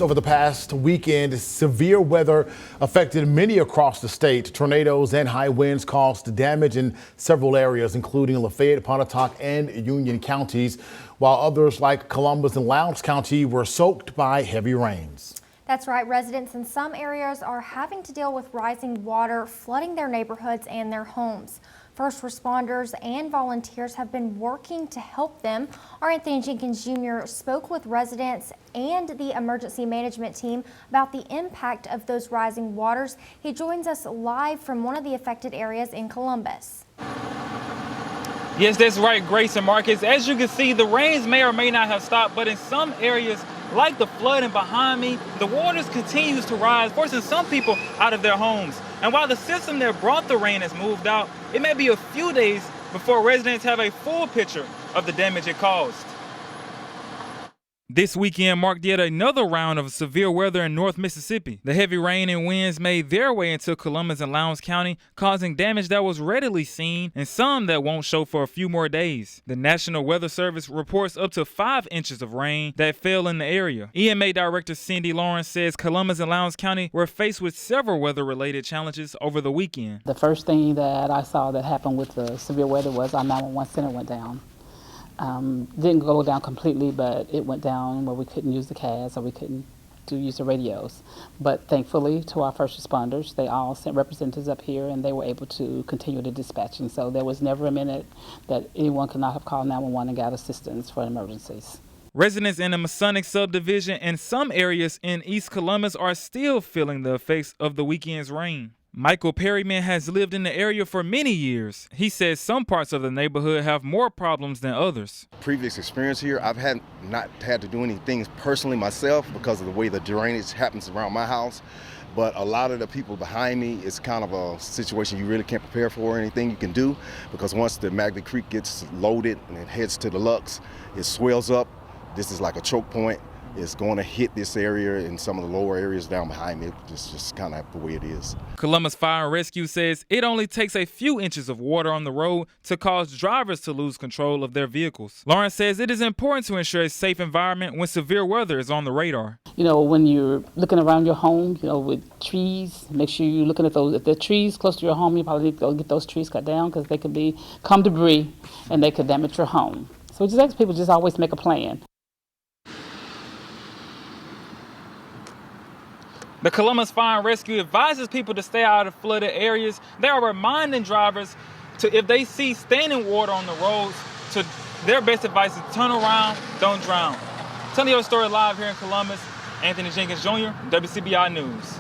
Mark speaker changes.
Speaker 1: Over the past weekend, severe weather affected many across the state. Tornadoes and high winds caused damage in several areas, including Lafayette, Pontotoc, and Union counties, while others like Columbus and Lowndes County were soaked by heavy rains.
Speaker 2: That's right. Residents in some areas are having to deal with rising water, flooding their neighborhoods and their homes. First responders and volunteers have been working to help them. Our Anthony Jenkins Jr. spoke with residents and the emergency management team about the impact of those rising waters. He joins us live from one of the affected areas in Columbus.
Speaker 3: Yes, that's right, Grace and Marcus. As you can see, the rains may or may not have stopped, but in some areas, like the flooding behind me, the waters continues to rise, forcing some people out of their homes. And while the system that brought the rain has moved out, it may be a few days before residents have a full picture of the damage it caused. This weekend marked yet another round of severe weather in North Mississippi. The heavy rain and winds made their way into Columbus and Lowndes County, causing damage that was readily seen and some that won't show for a few more days. The National Weather Service reports up to 5 inches of rain that fell in the area. EMA Director Cindy Lawrence says Columbus and Lowndes County were faced with several weather-related challenges over the weekend.
Speaker 4: The first thing that I saw that happened with the severe weather was our 911 center went down. Didn't go down completely, but it went down where we couldn't use the CAS or we couldn't use the radios. But thankfully to our first responders, they all sent representatives up here and they were able to continue the dispatching. So there was never a minute that anyone could not have called 911 and got assistance for emergencies.
Speaker 3: Residents in the Masonic subdivision and some areas in East Columbus are still feeling the effects of the weekend's rain. Michael Perryman has lived in the area for many years. He says some parts of the neighborhood have more problems than others.
Speaker 5: Previous experience here, I've not had to do anything personally myself because of the way the drainage happens around my house. But a lot of the people behind me, it's kind of a situation you really can't prepare for or anything you can do, because once the Magnet Creek gets loaded and it heads to the Lux, it swells up. This is like a choke point. It's going to hit this area and some of the lower areas down behind me. It's just kind of the way it is.
Speaker 3: Columbus Fire and Rescue says it only takes a few inches of water on the road to cause drivers to lose control of their vehicles. Lawrence says it is important to ensure a safe environment when severe weather is on the radar.
Speaker 4: You know, when you're looking around your home, you know, with trees, make sure you're looking at those. If there are trees close to your home, you probably need to go get those trees cut down because they could become debris and they could damage your home. So just ask people just always make a plan.
Speaker 3: The Columbus Fire and Rescue advises people to stay out of flooded areas. They are reminding drivers to, if they see standing water on the roads, to their best advice is turn around, don't drown. Telling your story live here in Columbus, Anthony Jenkins Jr., WCBI News.